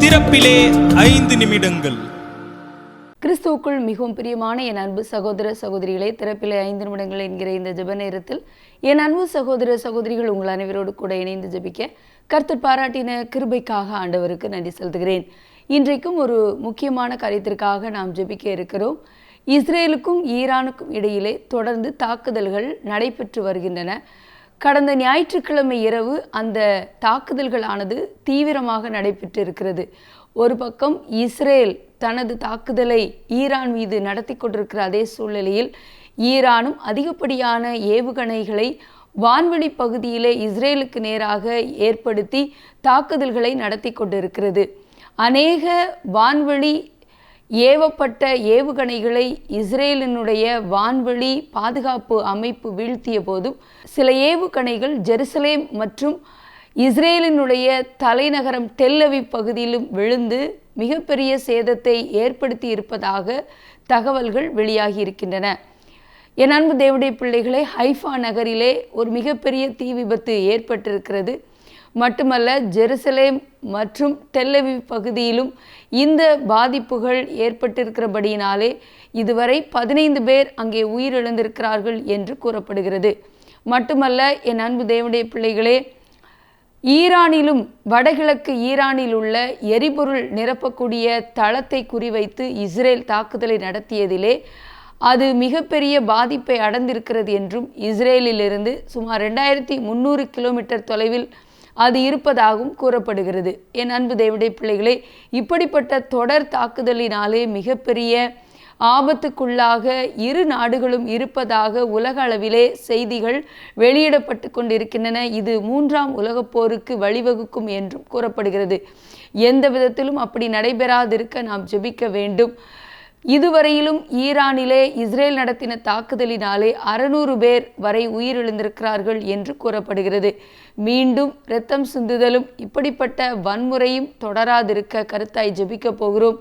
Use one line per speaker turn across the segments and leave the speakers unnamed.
திறப்பிலே 5 நிமிடங்கள்.
கிறிஸ்துவுக்குள் மிகவும் பிரியமான என் அன்பு சகோதர சகோதரிகளே, திறப்பிலே 5 நிமிடங்கள் என்கிற இந்த ஜெப நேரத்தில் என் அன்பு சகோதர சகோதரிகள் உங்கள் அனைவரோடு கூட இணைந்து ஜெபிக்க கர்த்தர் பாராட்டின கிருபைக்காக ஆண்டவருக்கு நன்றி செலுத்துகிறேன். இன்றைக்கும் ஒரு முக்கியமான காரியத்திற்காக நாம் ஜெபிக்க இருக்கிறோம். இஸ்ரேலுக்கும் ஈரானுக்கும் இடையிலே தொடர்ந்து தாக்குதல்கள் நடைபெற்று வருகின்றன. கடந்த ஞாயிற்றுக்கிழமை இரவு அந்த தாக்குதல்களானது தீவிரமாக நடைபெற்று இருக்கிறது. ஒரு பக்கம் இஸ்ரேல் தனது தாக்குதலை ஈரான் மீது நடத்தி கொண்டிருக்கிற அதே சூழ்நிலையில் ஈரானும் அதிகப்படியான ஏவுகணைகளை வான்வெளி பகுதியிலே இஸ்ரேலுக்கு நேராக ஏற்படுத்தி தாக்குதல்களை நடத்தி கொண்டிருக்கிறது. அநேக வான்வெளி ஏவப்பட்ட ஏவுகணைகளை இஸ்ரேலினுடைய வான்வெளி பாதுகாப்பு அமைப்பு வீழ்த்திய போதும் சில ஏவுகணைகள் ஜெருசலேம் மற்றும் இஸ்ரேலினுடைய தலைநகரம் டெல் அவீவ் பகுதியிலும் விழுந்து மிகப்பெரிய சேதத்தை ஏற்படுத்தி இருப்பதாக தகவல்கள் வெளியாகி இருக்கின்றன. என் அன்பு தேவனுடைய பிள்ளைகளே, ஹைஃபா நகரிலே ஒரு மிகப்பெரிய தீ விபத்து ஏற்பட்டிருக்கிறது. மட்டுமல்ல, ஜெருசலேம் மற்றும் டெல் அவீவ் பகுதியிலும் இந்த பாதிப்புகள் ஏற்பட்டிருக்கிறபடியினாலே இதுவரை 15 பேர் அங்கே உயிரிழந்திருக்கிறார்கள் என்று கூறப்படுகிறது. மட்டுமல்ல, என் அன்பு தேவனுடைய பிள்ளைகளே, ஈரானிலும் வடகிழக்கு ஈரானில் உள்ள எரிபொருள் நிரப்பக்கூடிய தளத்தை குறிவைத்து இஸ்ரேல் தாக்குதலை நடத்தியதிலே அது மிகப்பெரிய பாதிப்பை அடைந்திருக்கிறது என்றும் இஸ்ரேலிலிருந்து சுமார் 2300 கிலோமீட்டர் தொலைவில் அது இருப்பதாகவும் கூறப்படுகிறது. என் அன்பு தேவனுடைய பிள்ளைகளே, இப்படிப்பட்ட தொடர் தாக்குதலினாலே மிகப்பெரிய ஆபத்துக்குள்ளாக இரு நாடுகளும் இருப்பதாக உலக அளவிலே செய்திகள் வெளியிடப்பட்டு கொண்டிருக்கின்றன. இது 3ஆம் உலகப் போருக்கு வழிவகுக்கும் என்றும் கூறப்படுகிறது. எந்த விதத்திலும் அப்படி நடைபெறாதிருக்க நாம் ஜெபிக்க வேண்டும். இதுவரையிலும் ஈரானிலே இஸ்ரேல் நடத்தின தாக்குதலினாலே 600 பேர் வரை உயிரிழந்திருக்கிறார்கள் என்று கூறப்படுகிறது. மீண்டும் இரத்தம் சிந்துதலும் இப்படிப்பட்ட வன்முறையும் தொடராதிருக்க கருத்தாய் ஜெபிக்க போகிறோம்.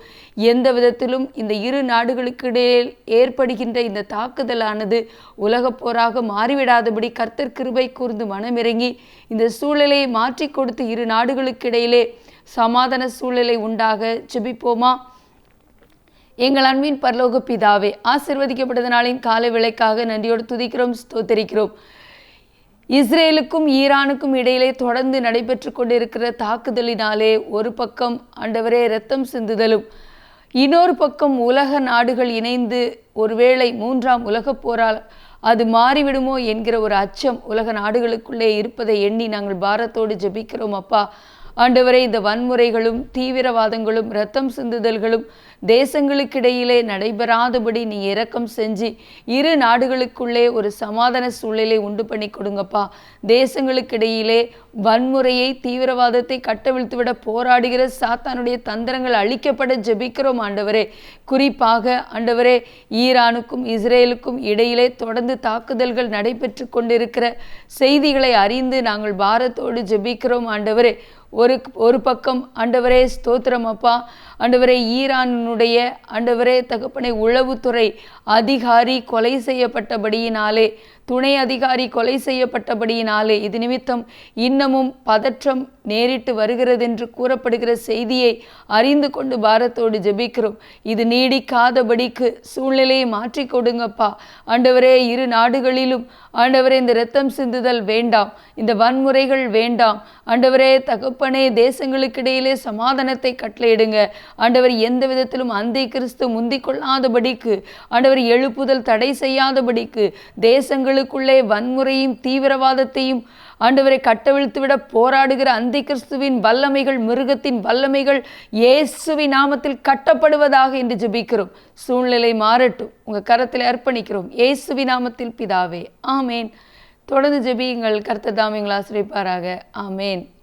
எந்த விதத்திலும் இந்த இரு நாடுகளுக்கிடையே ஏற்படுகின்ற இந்த தாக்குதலானது உலகப் போராக மாறிவிடாதபடி கர்த்தர் கிருபை கூர்ந்து மனமிறங்கி இந்த சூழலை மாற்றி கொடுத்து இரு நாடுகளுக்கிடையிலே சமாதான சூழலை உண்டாக ஜெபிப்போமா? எங்கள் அன்பின் பரலோக பிதாவே, ஆசீர்வதிக்கப்பட்ட நாளின் காலை வேளைக்காக நன்றியோடு துதிக்கிறோம், ஸ்தோத்திரிக்கிறோம். இஸ்ரேலுக்கும் ஈரானுக்கும் இடையிலே தொடர்ந்து நடைபெற்று கொண்டிருக்கிற தாக்குதலினாலே ஒரு பக்கம் ஆண்டவரே இரத்தம் சிந்துதலும், இன்னொரு பக்கம் உலக நாடுகள் இணைந்து ஒருவேளை 3ஆம் உலகப் போரால் அது மாறிவிடுமோ என்கிற ஒரு அச்சம் உலக நாடுகளுக்குள்ளே இருப்பதை எண்ணி நாங்கள் பாரத்தோடு ஜெபிக்கிறோம். அப்பா ஆண்டவரே, இந்த வன்முறைகளும் தீவிரவாதங்களும் இரத்தம் சிந்துதல்களும் தேசங்களுக்கிடையிலே நடைபெறாதபடி நீ இரக்கம் செஞ்சு இரு நாடுகளுக்குள்ளே ஒரு சமாதான சூழலை உண்டு பண்ணி கொடுங்கப்பா. தேசங்களுக்கிடையிலே வன்முறையை தீவிரவாதத்தை கட்டவிழ்த்துவிட போராடுகிற சாத்தானுடைய தந்திரங்கள் அழிக்கப்பட ஜெபிக்கிறோம் ஆண்டவரே. குறிப்பாக ஆண்டவரே, ஈரானுக்கும் இஸ்ரேலுக்கும் இடையிலே தொடர்ந்து தாக்குதல்கள் நடைபெற்று கொண்டிருக்கிற செய்திகளை அறிந்து நாங்கள் பாரத்தோடு ஜெபிக்கிறோம் ஆண்டவரே. ஒரு பக்கம் ஆண்டவரே ஸ்தோத்திரம் அப்பா, ஆண்டவரே ஈரானுடைய ஆண்டவரே தகப்பனை உளவுத்துறை அதிகாரி கொலை செய்யப்பட்டபடியினாலே, துணை அதிகாரி கொலை செய்யப்பட்டபடியினாலே இது நிமித்தம் இன்னமும் பதற்றம் நேரிட்டு வருகிறது என்று கூறப்படுகிற செய்தியை அறிந்து கொண்டு பாரத்தோடு ஜெபிக்கிறோம். இது நீடிக்காதபடிக்கு சூழ்நிலையை மாற்றி கொடுங்கப்பா ஆண்டவரே. இரு நாடுகளிலும் ஆண்டவரே இந்த இரத்தம் சிந்துதல் வேண்டாம், இந்த வன்முறைகள் வேண்டாம் ஆண்டவரே. தகப்பனே, தேசங்களுக்கிடையிலே சமாதானத்தை கட்டளையிடுங்க ஆண்டவர். எந்த விதத்திலும் அந்தை கிறிஸ்து முந்திக் கொள்ளாதபடிக்கு ஆண்டவர் எழுப்புதல் தடை செய்யாதபடிக்கு தேசங்களுக்குள்ளே வன்முறையும் தீவிரவாதத்தையும் ஆண்டவரை கட்டவிழ்த்துவிட போராடுகிற அந்தி கிறிஸ்துவின் வல்லமைகள், மிருகத்தின் வல்லமைகள் இயேசுவின் நாமத்தில் கட்டப்படுவதாக என்று ஜெபிக்கிறோம். சூழ்நிலை மாறட்டும், உங்கள் கரத்தில் அர்ப்பணிக்கிறோம் இயேசுவின் நாமத்தில் பிதாவே, ஆமேன். தொடர்ந்து ஜெபியுங்கள். கர்த்தர் தாமே உங்களை ஆசீர்வதிப்பாராக. ஆமேன்.